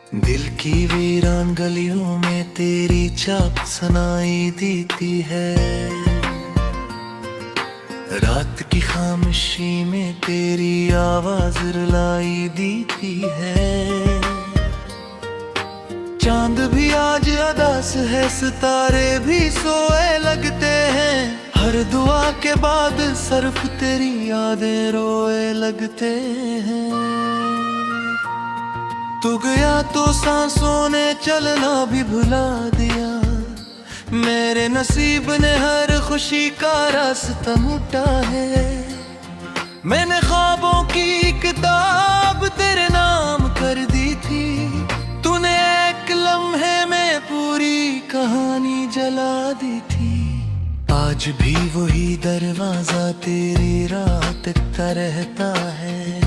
दिल की वीरान गलियों में तेरी चाप सुनाई देती है। रात की खामोशी में तेरी आवाज रुलाई देती है। चांद भी आज अदास है, सितारे भी सोए लगते हैं। हर दुआ के बाद सिर्फ तेरी यादें रोए लगते हैं। तू गया तो सांसों ने चलना भी भुला दिया। मेरे नसीब ने हर खुशी का रास्ता मूटा है। मैंने ख्वाबों की किताब तेरे नाम कर दी थी। तूने एक लम्हे में पूरी कहानी जला दी थी। आज भी वही दरवाजा तेरी राह तकता रहता है।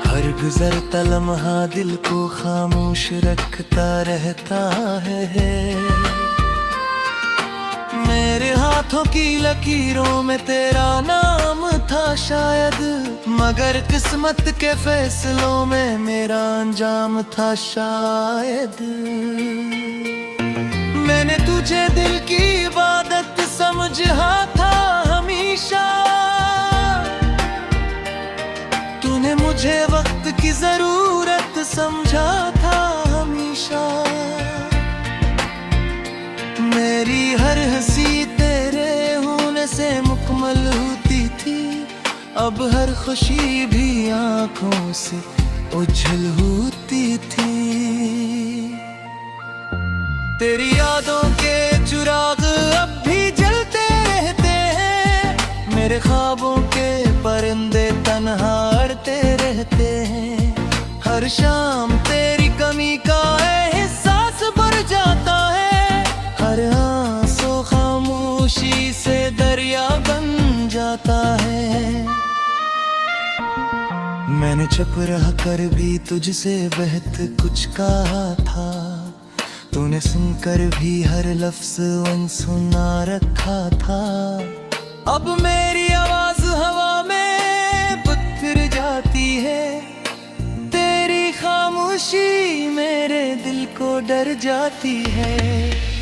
हर गुजरता लम्हा दिल को खामोश रखता रहता है। मेरे हाथों की लकीरों में तेरा नाम था शायद, मगर किस्मत के फैसलों में मेरा अंजाम था शायद। मैंने तुझे दिल की इबादत समझा था हमेशा। तूने मुझे वक्त की जरूरत समझा था हमेशा। मेरी हर हंसी तेरे होने से मुकम्मल होती थी। अब हर खुशी भी आंखों से उछल होती थी। तेरी यादों के चिराग अब भी जलते रहते हैं। मेरे ख्वाबों के परिंदे तन्हा अड़ते रहते हैं। हर शाम तेरी कमी का एहसास बढ़ जाता है। हर आंसू खामोशी से दरिया बन जाता है। मैंने चुप रह कर भी तुझसे बेहद कुछ कहा था। तूने सुनकर भी हर लफ्ज अनसुना रखा था। अब मेरी आवाज हवा में बिखर जाती है। तेरी खामोशी मेरे दिल को डर जाती है।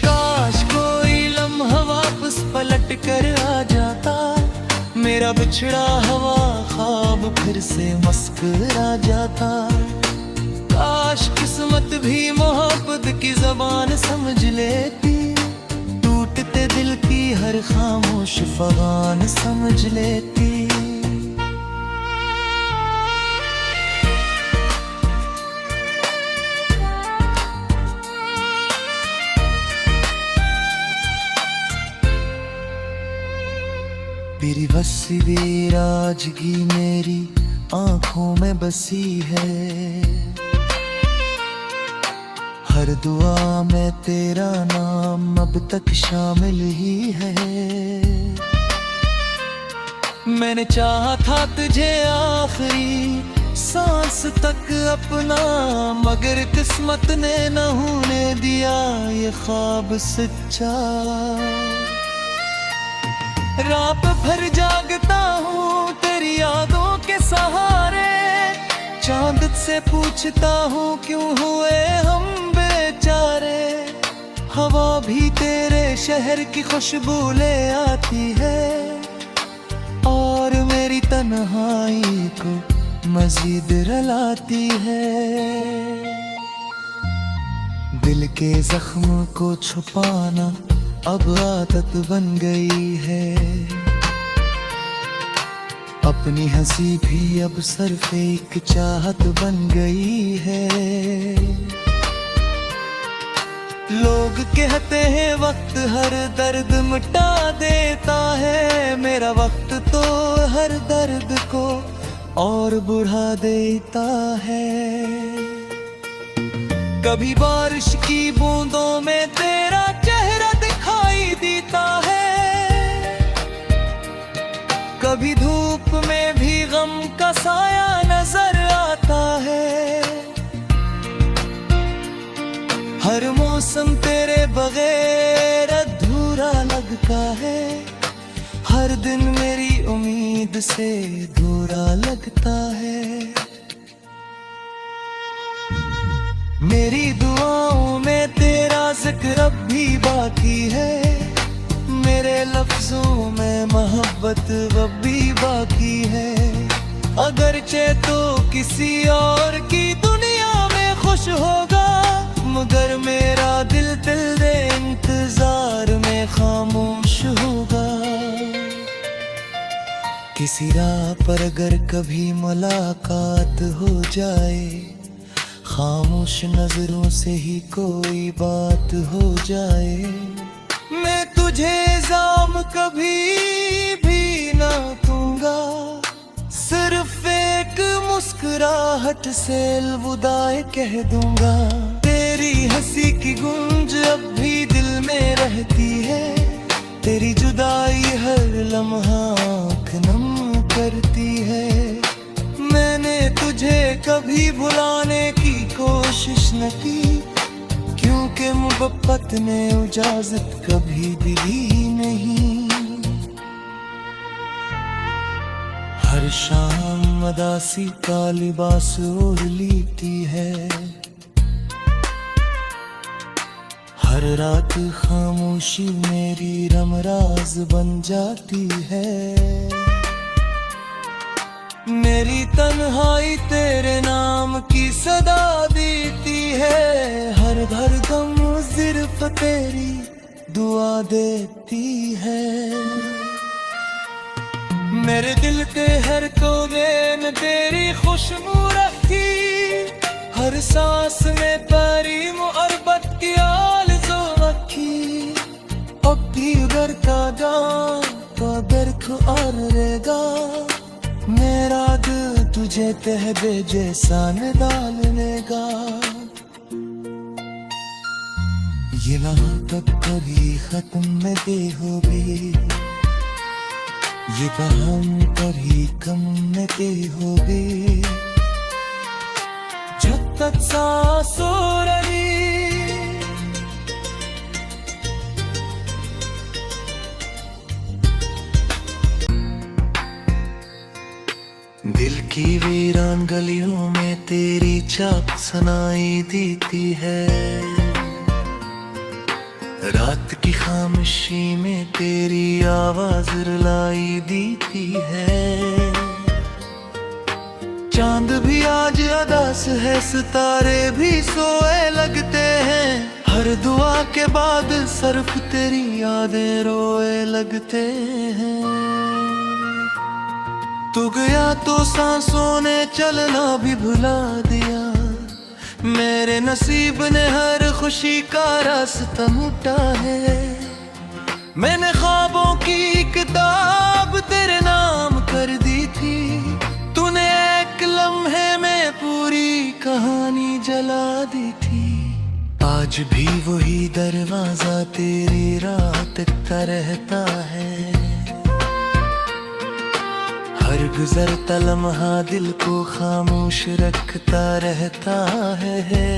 काश कोई लम्हा वापस पलट कर आ जाता। मेरा बिछड़ा हुआ ख्वाब फिर से मुस्कुरा जाता। काश किस्मत भी मोहब्बत की ज़बान समझ लेती। टूटते दिल की हर खामोश फगान समझ लेती। तेरी बसी वीराजगी मेरी आंखों में बसी है। हर दुआ में तेरा नाम अब तक शामिल ही है। मैंने चाहा था तुझे आखिरी सांस तक अपना, मगर किस्मत ने न होने दिया ये ख्वाब सच्चा। रात भर जागता हूँ तेरी यादों के सहारे। चांद से पूछता हूँ क्यों हुए हम बेचारे। हवा भी तेरे शहर की खुशबू ले आती है और मेरी तन्हाई को मजीद रुलाती है। दिल के जख्म को छुपाना अब आदत बन गई है। अपनी हंसी भी अब सिर्फ एक चाहत बन गई है। लोग कहते हैं वक्त हर दर्द मिटा देता है। मेरा वक्त तो हर दर्द को और बढ़ा देता है। कभी बारिश की बूंदों में तेरा चेहरा दिखाई देता है। कभी धूप में भी गम का साया नजर आता है। हर मौसम तेरे बगैर अधूरा लगता है। हर दिन मेरी उम्मीद से दूरा लगता है। मेरी दुआओं में तेरा जिक्र अब भी बाकी है, मेरे लफ्जों में मोहब्बत अब भी बाकी है। अगरचे तो किसी और की दुनिया में खुश होगा, मगर मेरा दिल दे इंतजार में खामोश होगा। किसी राह पर अगर कभी मुलाकात हो जाए, खामोश नजरों से ही कोई बात हो जाए, मैं तुझे इल्जाम कभी भी ना दूंगा, सिर्फ एक मुस्कुराहट से अलविदा कह दूंगा। तेरी हंसी की गूंज अब भी दिल में रहती है, तेरी जुदाई हर लम्हा आँख नम करती है। मैंने तुझे कभी भुलाने की कोशिश न की, क्योंकि मोहब्बत ने इजाजत कभी दी नहीं। हर शाम उदासी का लिबास ओढ़ लेती है, हर रात खामोशी मेरी रमराज बन जाती है। मेरी तन्हाई तेरे नाम की सदा देती है, हर धड़कन सिर्फ तेरी दुआ देती है। मेरे दिल के हर कोने में तेरी खुशबू रखी, हर सांस में तेरी मोहब्बत की आरज़ू रखी। अब भी उधर का गान तो दर्द और रहेगा, मेरा दिल तुझे तहबे जैसा न डालने का। ये मोहब्बत कभी खत्म न होगी, ये हम कभी कम न होगी, जब तक सांस हो रही। दिल की वीरान गलियों में तेरी चाक सुनाई देती है, रात की खामोशी में तेरी आवाज रुलाई देती है। चांद भी आज उदास है, सितारे भी सोए लगते हैं, हर दुआ के बाद सिर्फ तेरी यादें रोए लगते हैं। तू गया तो सांसों ने चलना भी भुला दिया, मेरे नसीब ने हर खुशी का रास्ता मिटा है। मैंने ख्वाबों की किताब तेरे नाम कर दी थी, तूने एक लम्हे में पूरी कहानी जला दी थी। आज भी वही दरवाजा तेरी राह तकता रहता है, हर गुजरता लम्हा दिल को खामोश रखता रहता है।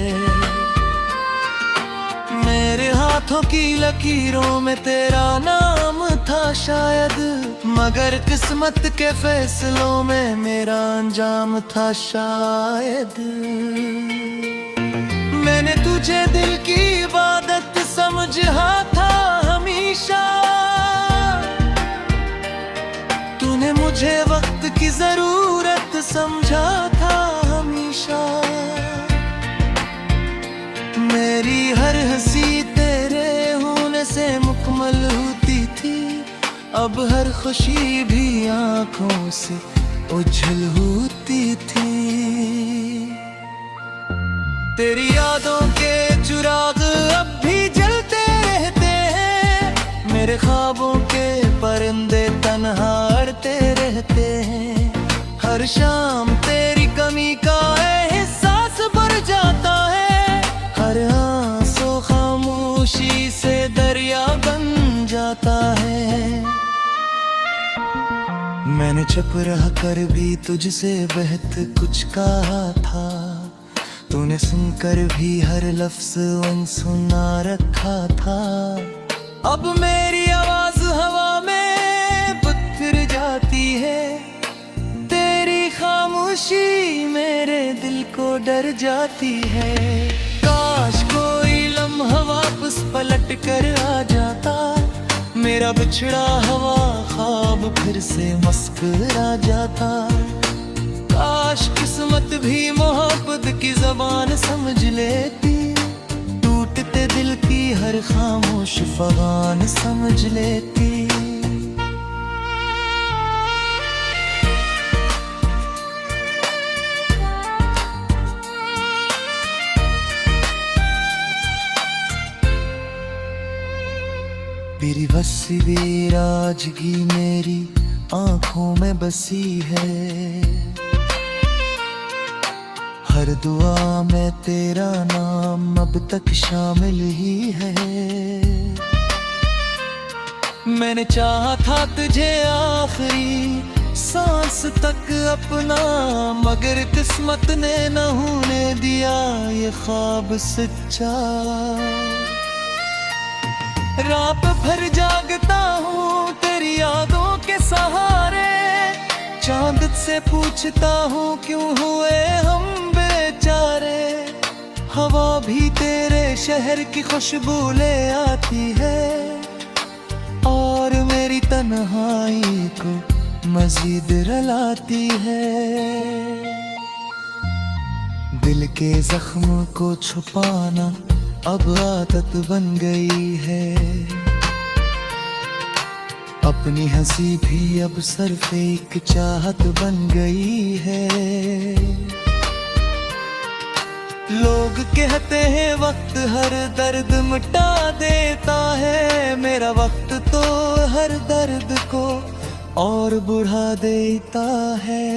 मेरे हाथों की लकीरों में तेरा नाम था शायद, मगर किस्मत के फैसलों में मेरा अंजाम था शायद। मैंने तुझे दिल की इबादत समझा था हमेशा, तूने मुझे वक्त की जरूरत समझा था हमेशा। मेरी हर हंसी तेरे होने से मुकम्मल होती थी, अब हर खुशी भी आंखों से उछल होती थी। तेरी यादों के चिराग अब भी जलते रहते हैं, मेरे ख्वाबों के परिंदे तन्हा अड़ते रहते हैं। हर शाम तेरी कमी का एहसास बढ़ जाता है, हर आंसू खामोशी से दरिया बन जाता है। मैंने चुप रह कर भी तुझसे बेहद कुछ कहा था, तूने सुनकर भी हर लफ्ज अनसुना रखा था। अब मेरी आवाज हवा में बिखर जाती है, तेरी खामोशी मेरे दिल को डर जाती है। पलट कर आ जाता, मेरा बिछड़ा हवा ख्वाब फिर से मुस्कुरा जाता। काश किस्मत भी मोहब्बत की ज़बान समझ लेती, टूटते दिल की हर खामोश फगान समझ लेती। तेरी बसी राजगी मेरी आंखों में बसी है, हर दुआ में तेरा नाम अब तक शामिल ही है। मैंने चाहा था तुझे आखिरी सांस तक अपना, मगर किस्मत ने न होने दिया ये ख्वाब सच्चा। रात भर जागता हूँ तेरी यादों के सहारे, चांद से पूछता हूँ क्यों हुए हम बेचारे। हवा भी तेरे शहर की खुशबू ले आती है, और मेरी तन्हाई को मजीद रुलाती है। दिल के जख्म को छुपाना अब आदत बन गई है, अपनी हंसी भी अब सिर्फ एक चाहत बन गई है। लोग कहते हैं वक्त हर दर्द मिटा देता है, मेरा वक्त तो हर दर्द को और बढ़ा देता है।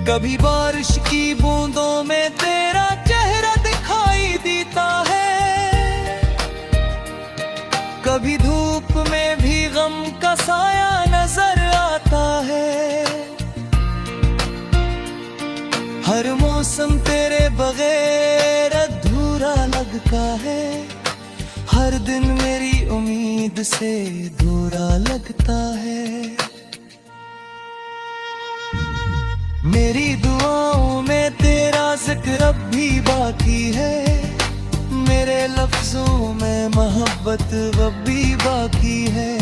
कभी बारिश की बूंदों में तेरा चेहरा दिखाई देता है, कभी धूप में भी गम का साया नजर आता है। हर मौसम तेरे बगैर अधूरा लगता है, हर दिन मेरी उम्मीद से दूरा लगता है। मेरी दुआओं में तेरा जिक्र अब भी बाकी है, मेरे लफ्जों में मोहब्बत अब भी बाकी है।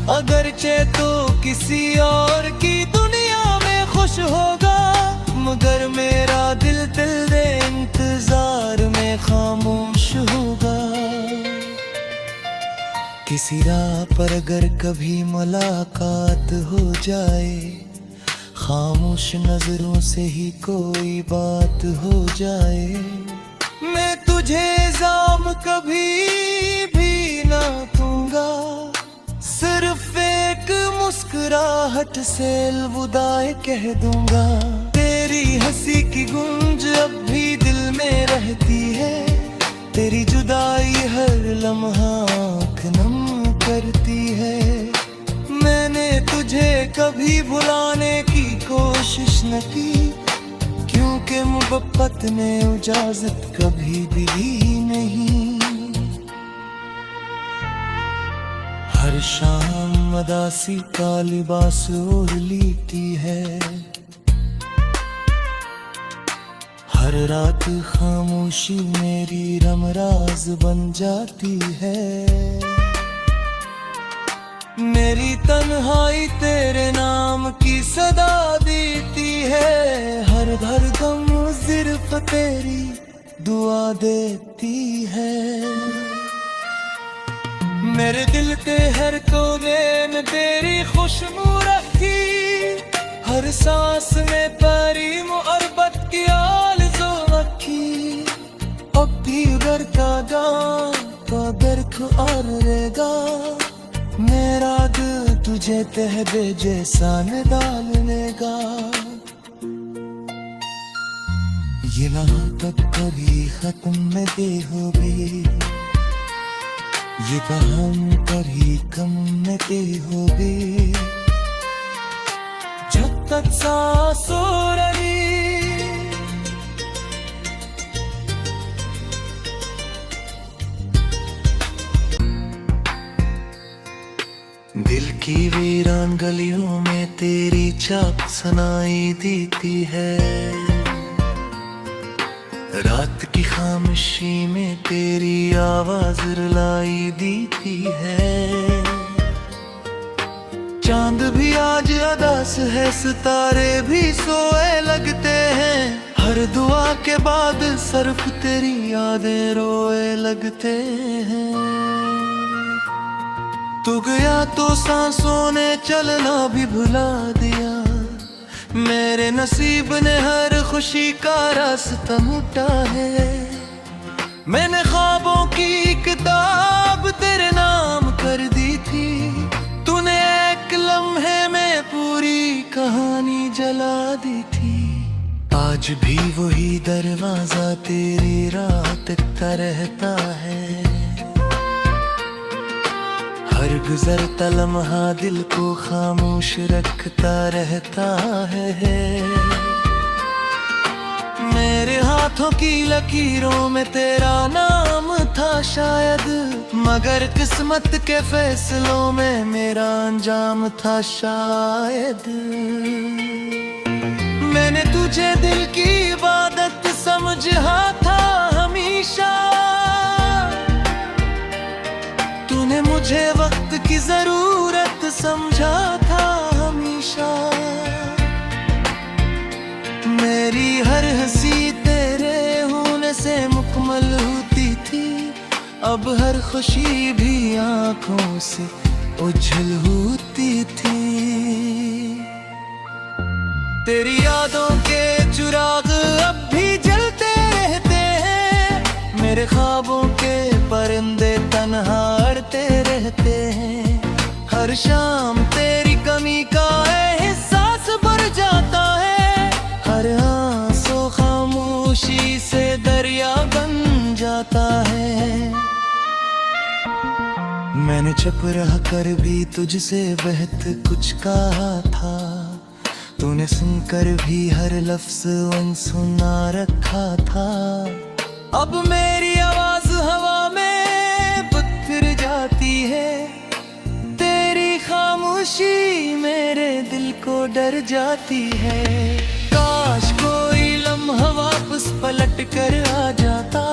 अगरचे तो किसी और की दुनिया में खुश होगा, मगर मेरा दिल दे इंतजार में खामोश होगा। किसी राह पर अगर कभी मुलाकात हो जाए, खामोश नजरों से ही कोई बात हो जाए, मैं तुझे इल्जाम कभी भी ना दूंगा, सिर्फ एक मुस्कुराहट से अलविदा कह दूंगा। तेरी हंसी की गूंज अब भी दिल में रहती है, तेरी जुदाई हर लम्हा आँख नम करती है। मैंने तुझे कभी भुलाने की कोशिश न की, क्योंकि मोहब्बत ने इजाजत कभी भी दी नहीं। हर शाम उदासी का लिबास ओढ़ लेती है, हर रात खामोशी मेरी रमराज बन जाती है। मेरी तन्हाई तेरे नाम की सदा देती है, हर दम सिर्फ तेरी दुआ देती है। मेरे दिल के हर कोने में तेरी खुशबू रखी, हर सांस में तेरी मोहब्बत की आरज़ू रखी। अब भी घर का गाँव का दर्द और रहेगा, मेरा दिल तुझे तहबे जैसा न डालनेगा। ये मोहब्बत कभी खत्म न दे होगी, ये हम कभी कम न दे होगी। जब तक सांसों रही दिल की वीरान गलियों में तेरी चाक सुनाई देती है। रात की खामोशी में तेरी आवाज रुलाई देती है। चांद भी आज अदास है, सितारे भी सोए लगते हैं। हर दुआ के बाद सिर्फ तेरी यादें रोए लगते हैं। तू गया तो सांसों ने चलना भी भुला दिया। मेरे नसीब ने हर खुशी का रास्ता मिटा है। मैंने ख्वाबों की किताब तेरे नाम कर दी थी। तूने एक लम्हे में पूरी कहानी जला दी थी। आज भी वही दरवाजा तेरी राह तकता रहता है। हर गुजरता लम्हा दिल को खामोश रखता रहता है। मेरे हाथों की लकीरों में तेरा नाम था शायद, मगर किस्मत के फैसलों में मेरा अंजाम था शायद। मैंने तुझे दिल की इबादत समझा था हमेशा। तूने मुझे वक्त की जरूरत समझा था हमेशा। मेरी हर हंसी तेरे होने से मुकम्मल होती थी। अब हर खुशी भी आंखों से उछल होती थी। तेरी यादों के चिराग अब भी जलते रहते हैं। मेरे ख्वाबों के परिंदे तन्हा अड़ते रहते हैं। हर शाम तेरी कमी का एहसास बढ़ जाता है। हर आंसू खामोशी से दरिया बन जाता है। मैंने चुप रह कर भी तुझसे बेहद कुछ कहा था। तूने सुनकर भी हर लफ्ज अनसुना रखा था। अब मेरी आवाज हवा में बिखर जाती है। तेरी खामोशी मेरे दिल को डर जाती है। काश कोई लम्हा वापस पलट कर आ जाता।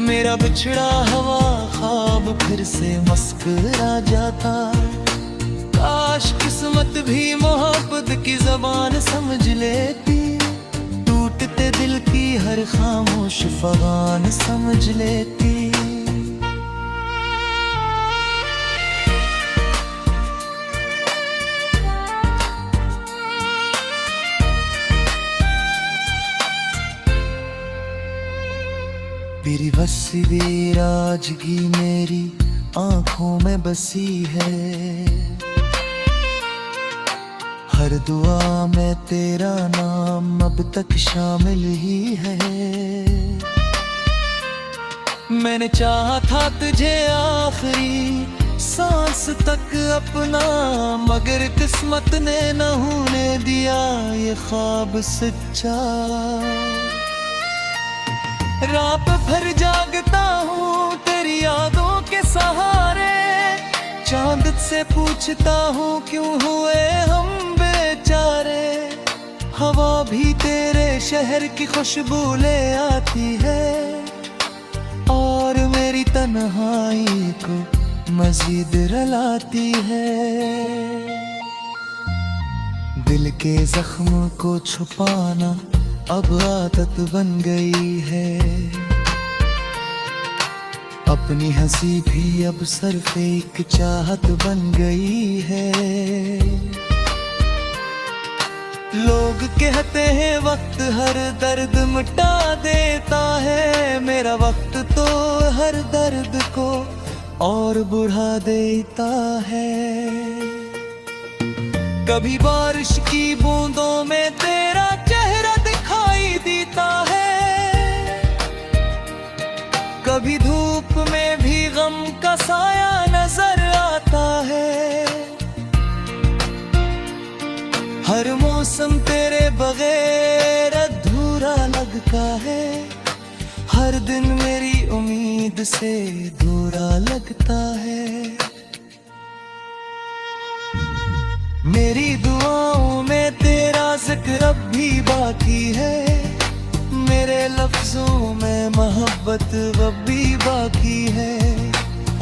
मेरा बिछड़ा हुआ ख्वाब फिर से मुस्कुरा जाता। काश किस्मत भी मोहब्बत की ज़बान समझ लेती। टूटते दिल की हर खामोश फगान समझ लेती। तेरी बसी राजगी मेरी आंखों में बसी है। हर दुआ में तेरा नाम अब तक शामिल ही है। मैंने चाहा था तुझे आखिरी सांस तक अपना, मगर किस्मत ने न होने दिया ये ख्वाब सच्चा। रात भर जागता हूँ तेरी यादों के सहारे। चांद से पूछता हूँ क्यों हुए हम बेचारे। हवा भी तेरे शहर की खुशबू ले आती है और मेरी तन्हाई को मजीद रुलाती है। दिल के जख्म को छुपाना अब आदत बन गई है। अपनी हंसी भी अब सिर्फ एक चाहत बन गई है। लोग कहते हैं वक्त हर दर्द मिटा देता है। मेरा वक्त तो हर दर्द को और बढ़ा देता है। कभी बारिश की बूंदों में तेरा चेहरा दिखाई देता है। कभी धूप में भी गम का साया नजर आता है। हर मौसम तेरे बगैर अधूरा लगता है। हर दिन मेरी उम्मीद से दूरा लगता है। मेरी दुआओं में तेरा जिक्र अब भी बाकी है। मेरे लफ्जों में मोहब्बत अब भी बाकी है,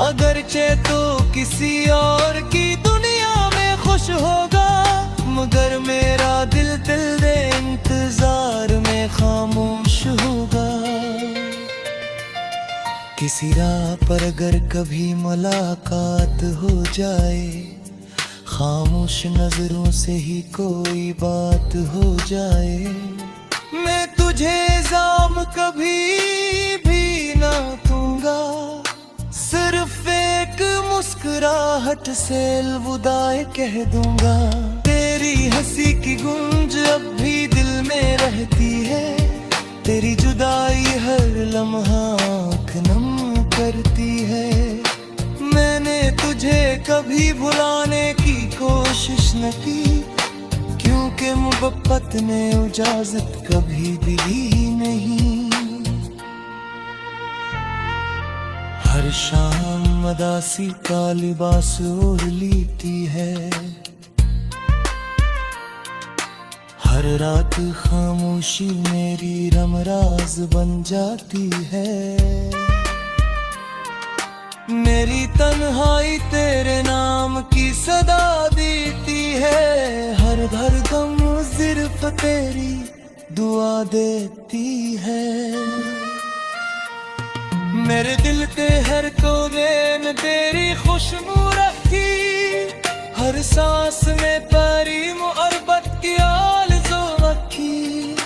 अगरचे तो किसी और की दुनिया में खुश होगा, मगर मेरा दिल तेरे इंतजार में खामोश होगा। किसी राह पर अगर कभी मुलाकात हो जाए, खामोश नजरों से ही कोई बात हो जाए, मैं तुझे इल्जाम कभी भी ना दूंगा, सिर्फ एक मुस्कुराहट से अलविदा कह दूंगा। तेरी हंसी की गूंज अब भी दिल में रहती है, तेरी जुदाई हर लम्हा आँख नम करती है। मैंने तुझे कभी भुलाने की कोशिश न की, क्योंकि मोहब्बत ने इजाजत कभी दी नहीं। हर शाम मदासी का लिबास ओढ़ लेती है, हर रात खामोशी मेरी रमराज बन जाती है। मेरी तन्हाई तेरे नाम की सदा देती है, हर दम सिर्फ तेरी दुआ देती है। मेरे दिल के हर कोने में तेरी खुशबू रखी, हर सांस में तेरी मोहब्बत की आरज़ू रखी।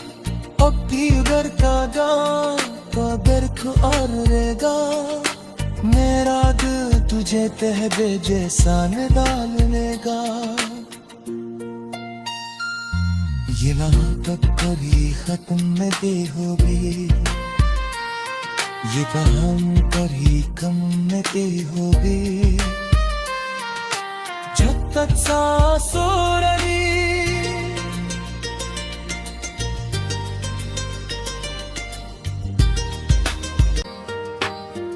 अब भी उगरता जान तो दर्द और रहेगा, मेरा दिल तुझे तहबे जैसा न डाल लेगा। ये मोहब्बत कभी खत्म नहीं होगी, ये हम कभी कम नहीं होगी, जब तक सांसों रही।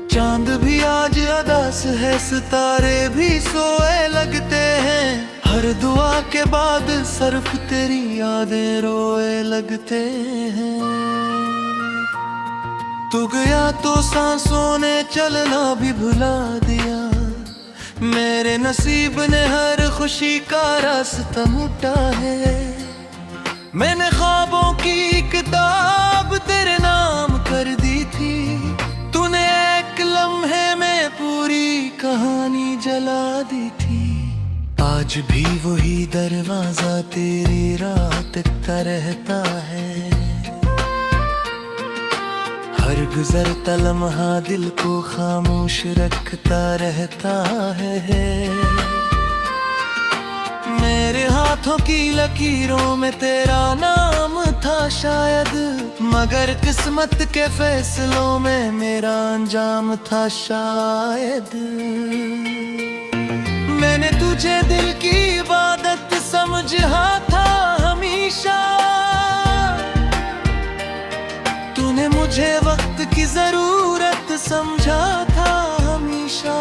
चांद भी आज अदास है, सितारे भी सोए लगते हैं, हर दुआ के बाद सिर्फ तेरी यादें रोए लगते हैं। तू गया तो सांसों ने चलना भी भुला दिया, मेरे नसीब ने हर खुशी का रास्ता मिटा है। मैंने ख्वाबों की किताब तेरे नाम कर दी थी, तूने एक लम्हे में पूरी कहानी जला दी थी। आज भी वही दरवाजा तेरी राह तकता रहता है, हर गुजरता लम्हा दिल को खामोश रखता रहता है। मेरे हाथों की लकीरों में तेरा नाम था शायद, मगर किस्मत के फैसलों में मेरा अंजाम था शायद। मैंने तुझे दिल की इबादत समझा था हमेशा, तूने मुझे वक्त की जरूरत समझा था हमेशा।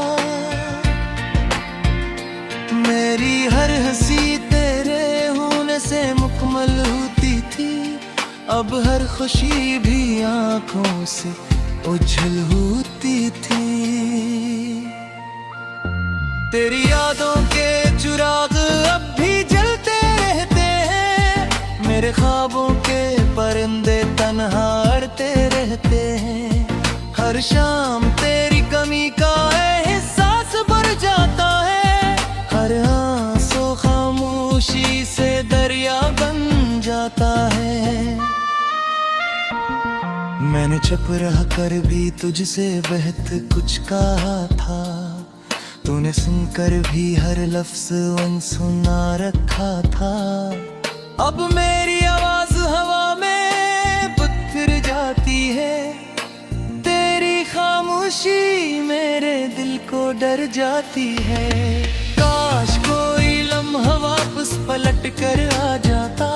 मेरी हर हंसी तेरे होने से मुकम्मल होती थी, अब हर खुशी भी आंखों से उछल होती थी। तेरी यादों के चिराग अब भी जलते रहते हैं, मेरे ख्वाबों के परिंदे तन्हा अड़ते रहते हैं। हर शाम तेरी कमी का एहसास बढ़ जाता है, हर आंसू खामोशी से दरिया बन जाता है। मैंने चुप रह कर भी तुझसे बेहद कुछ कहा था, तूने सुनकर भी हर लफ्ज अनसुना रखा था। अब मेरी आवाज हवा में बिखर जाती है, तेरी खामोशी मेरे दिल को डर जाती है। काश कोई लम्हा वापस पलट कर आ जाता,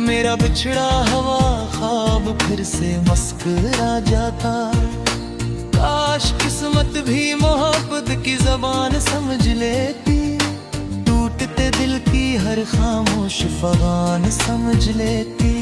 मेरा बिछड़ा हुआ ख्वाब फिर से मुस्कुरा जाता। काश किस्मत भी मोहब्बत की ज़बान समझ लेती, टूटते दिल की हर खामोश फगान समझ लेती।